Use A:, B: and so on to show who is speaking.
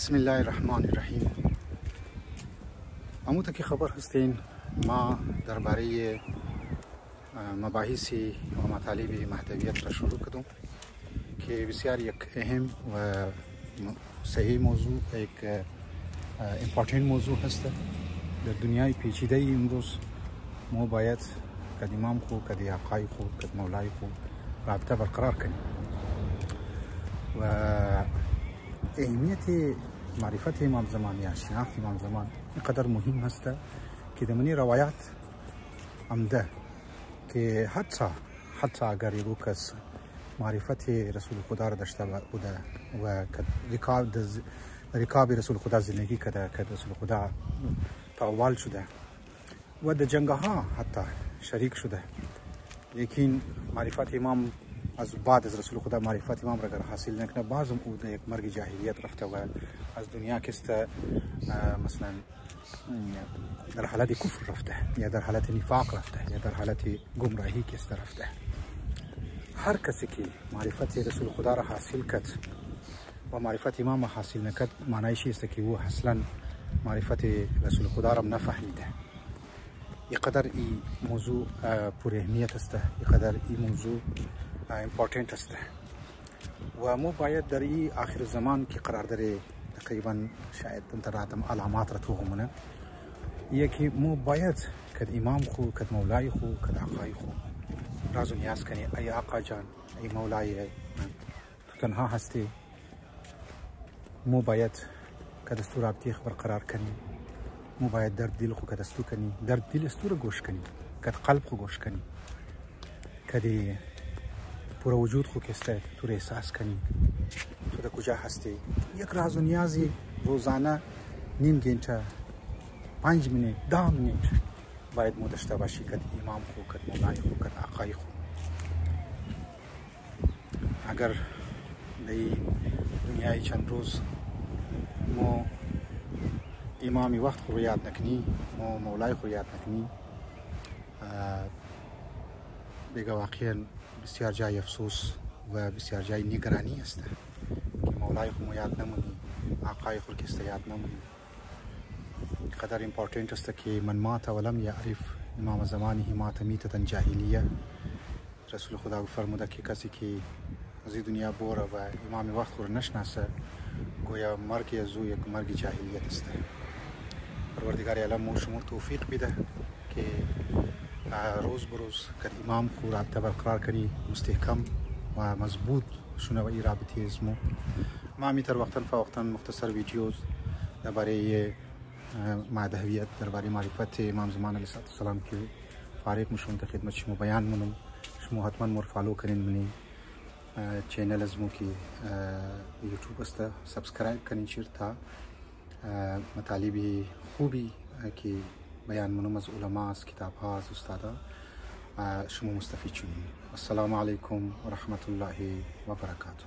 A: بسم الله الرحمن الرحیم. همونطور که خبر هستین ما درباره مباحث و مطالب مهدویت را شروع کردم که بسیار یک اهم و صحیح موضوع، یک امپورتنت موضوع هست. در دنیای پیچیده امروز ما باید کد امام خو، کد آقای خو، کد مولای خو رابطه برقرار کنیم و اهمیت معرفت امام زمان یا شناخت امام زمان اینقدر مهم هست که دمنی روایات عمده که حتی اگر یک کس معرفت رسول خدا را داشته بوده و رکاب رسول خدا زندگی کرده، که رسول خدا پاوال شده و در جنگ ها حتی شریک شده، لیکن معرفت امام از بعد از رسول خدا معرفت امام را اگر حاصل نکنه، بعضم او در یک مرگ جاهلیت رفته و از دنیا کسته، مثلا در حالت کفر رفته یا در حالت نفاق رفته یا در حالت گمراهی کسته رفته. هر کسی که معرفت رسول خدا را حاصل کرد و معرفت امام را حاصل نکرد، معنیش است که او اصلا معرفت رسول خدا را نفهمیده. اینقدر این موضوع پر اهمیت است، اینقدر این موضوع امپورتنت است و ما باید در این آخر زمان که قرار داره، تقریبا شاید انتراتم علامات را توهمونه، یکی ما باید کد امام خو، کد مولای خو، کد آقای خو راز و نیاز کنی. ای آقا جان، ای مولای، تو تنها هستی، ما باید کد استو رابطه برقرار کنی. ما باید در دل خو کد استو کنی، در دل استو رو گوش کنی، کد قلب خو گوش کنی، کد پورا وجود خو کسته تو رو احساس کنی تو در کجا هستی. یک راز و نیازی روزانه نیم گنچه، 5 منت، 10 منت باید ما داشته باشی کد امام خو، کد مولای خو، کد آقای خو. اگر در دنیای چند روز ما امام وقت خو یاد نکنی، ما مولای خو یاد نکنی، دیگه واقعا بسیار جای افسوس و بسیار جای نگرانی است که مولای خو یاد نمونی، آقای خو کسته یاد نمونی. قدر امپورتنت است که من مات ولم یعرف امام زمانه مات میتة جاهلیه. رسول خدا فرموده که کسی که از این دنیا بوره و امام وقت خو نشناسه، گویا مرگ از او یک مرگ جاهلیت است. پروردگار عالم ما شما توفیق بده که روز بروز که امام خو رابطه برقرار کنی، مستحکم و مضبوط شونه و این رابطه ازمو. ما میتر وقتا فوقتا مختصر ویدیوز درباره مهدویت، درباره معرفت امام زمان علیه السلام که فارغ میشم در خدمت شما بیان منم. شما حتما مور فالو کنین منی چینل ازمو که یوتیوب است، سابسکرایب کنین چیر تا مطالب خوبی که بیان منم از علما، از کتاب ها، از استادا شما مستفید شدین. السلام علیکم و رحمت الله و برکاته.